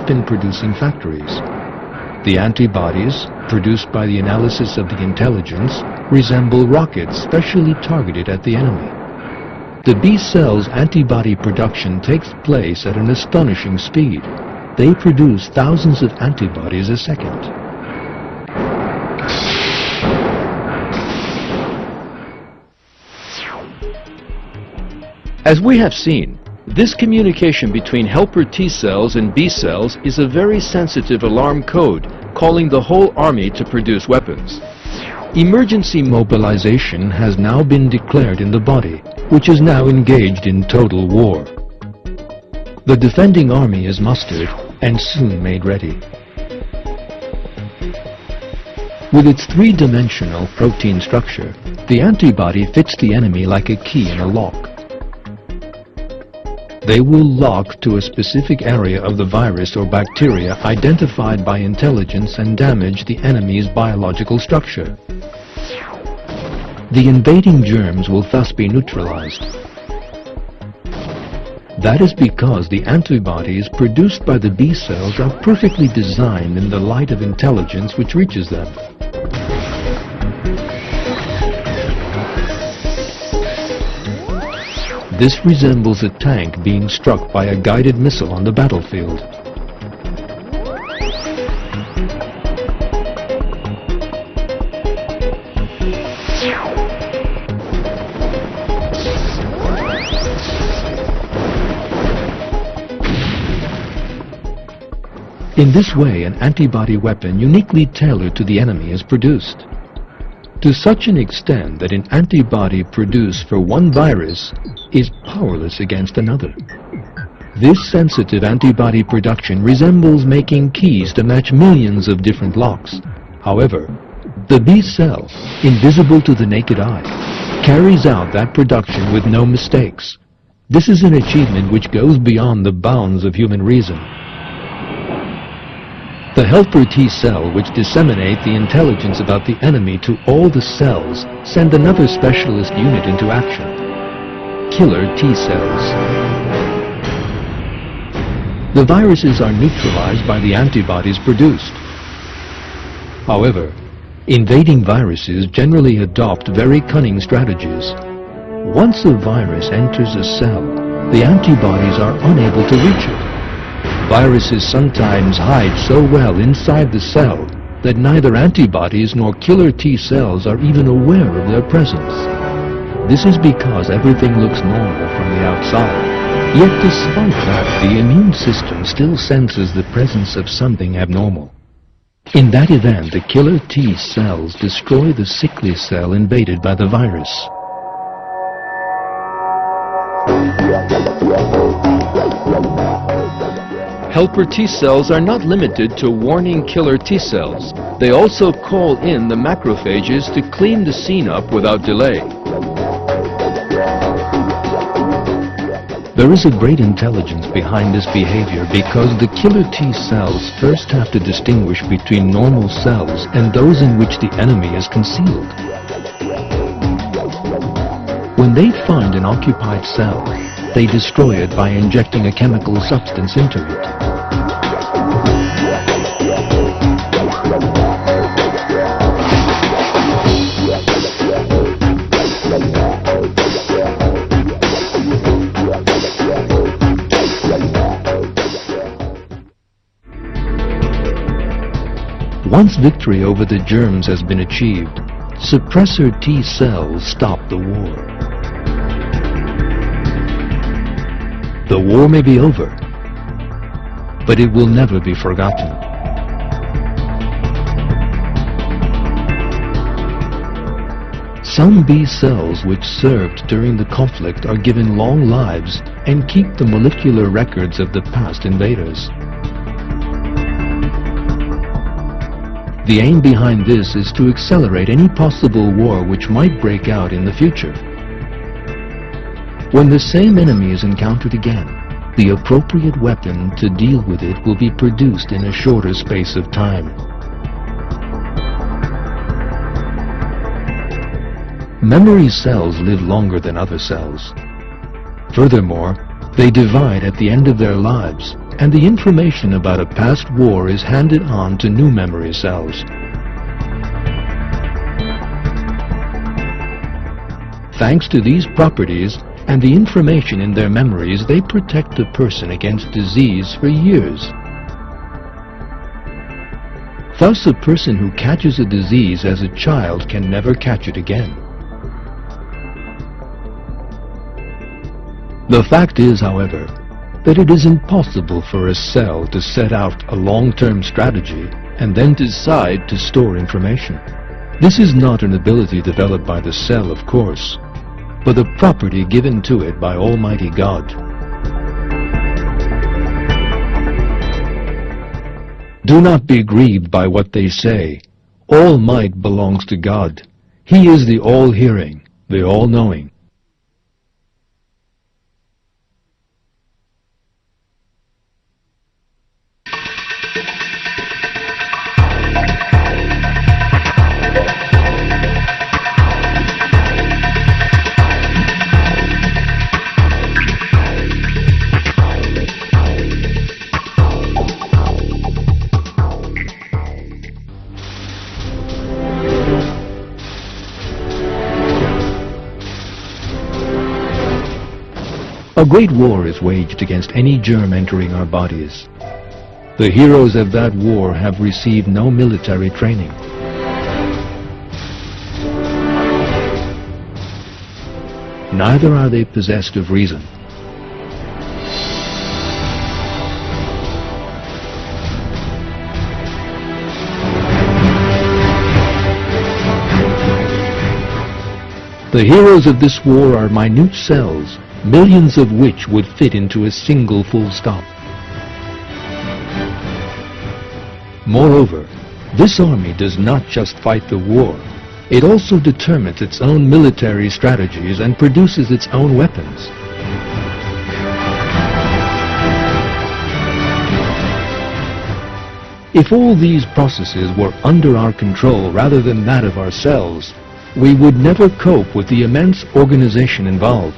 weapon-producing factories. The antibodies, produced by the analysis of the intelligence, resemble rockets specially targeted at the enemy. The B cell's antibody production takes place at an astonishing speed. They produce thousands of antibodies a second. As we have seen, this communication between helper T cells and B cells is a very sensitive alarm code, calling the whole army to produce weapons. Emergency mobilization has now been declared in the body, which is now engaged in total war. The defending army is mustered and soon made ready. With its three-dimensional protein structure, the antibody fits the enemy like a key in a lock. They will lock to a specific area of the virus or bacteria identified by intelligence and damage the enemy's biological structure. The invading germs will thus be neutralized. That is because the antibodies produced by the B cells are perfectly designed in the light of intelligence which reaches them. This resembles a tank being struck by a guided missile on the battlefield. In this way, an antibody weapon uniquely tailored to the enemy is produced, to such an extent that an antibody produced for one virus is powerless against another. This sensitive antibody production resembles making keys to match millions of different locks. However, the B cell, invisible to the naked eye, carries out that production with no mistakes. This is an achievement which goes beyond the bounds of human reason. The helper T cell, which disseminate the intelligence about the enemy to all the cells, send another specialist unit into action: killer T cells. The viruses are neutralized by the antibodies produced. However, invading viruses generally adopt very cunning strategies. Once a virus enters a cell, the antibodies are unable to reach it. Viruses sometimes hide so well inside the cell that neither antibodies nor killer T cells are even aware of their presence. This is because everything looks normal from the outside. Yet despite that, the immune system still senses the presence of something abnormal. In that event, the killer T cells destroy the sickly cell invaded by the virus. Helper T cells are not limited to warning killer T cells. They also call in the macrophages to clean the scene up without delay. There is a great intelligence behind this behavior because the killer T cells first have to distinguish between normal cells and those in which the enemy is concealed. When they find an occupied cell, they destroy it by injecting a chemical substance into it. Once victory over the germs has been achieved, suppressor T cells stop the war. The war may be over, but it will never be forgotten. Some B cells which served during the conflict are given long lives and keep the molecular records of the past invaders. The aim behind this is to accelerate any possible war which might break out in the future. When the same enemy is encountered again, the appropriate weapon to deal with it will be produced in a shorter space of time. Memory cells live longer than other cells. Furthermore, they divide at the end of their lives, and the information about a past war is handed on to new memory cells. Thanks to these properties and the information in their memories, they protect the person against disease for years. Thus, a person who catches a disease as a child can never catch it again. The fact is, however, that it is impossible for a cell to set out a long-term strategy and then decide to store information. This is not an ability developed by the cell, of course, but a property given to it by Almighty God. Do not be grieved by what they say. All might belongs to God. He is the all-hearing, the all-knowing. A great war is waged against any germ entering our bodies. The heroes of that war have received no military training. Neither are they possessed of reason. The heroes of this war are minute cells, millions of which would fit into a single full stop. Moreover, this army does not just fight the war, it also determines its own military strategies and produces its own weapons. If all these processes were under our control rather than that of ourselves, we would never cope with the immense organization involved.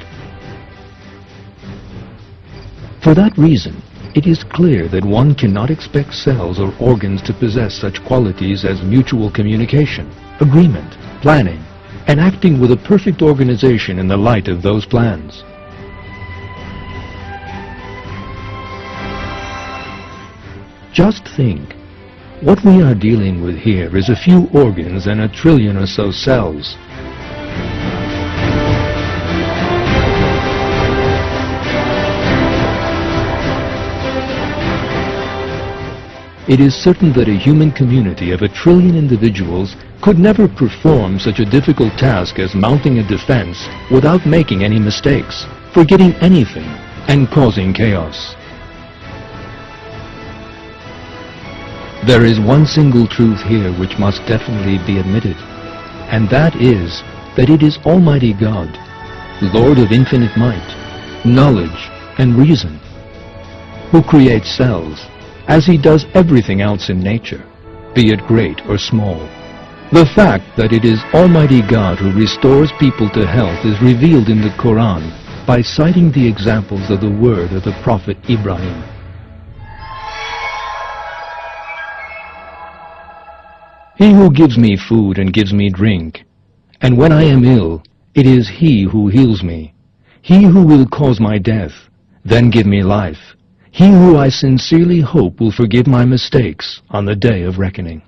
For that reason, it is clear that one cannot expect cells or organs to possess such qualities as mutual communication, agreement, planning, and acting with a perfect organization in the light of those plans. Just think, what we are dealing with here is a few organs and 1 trillion or so cells. It is certain that a human community of 1 trillion individuals could never perform such a difficult task as mounting a defense without making any mistakes, forgetting anything, and causing chaos. There is one single truth here which must definitely be admitted, and that is that it is Almighty God, Lord of infinite might, knowledge, and reason, who creates cells, as He does everything else in nature, be it great or small. The fact that it is Almighty God who restores people to health is revealed in the Quran by citing the examples of the word of the Prophet Ibrahim. He who gives me food and gives me drink, and when I am ill, it is He who heals me. He who will cause my death, then give me life. He who I sincerely hope will forgive my mistakes on the day of reckoning.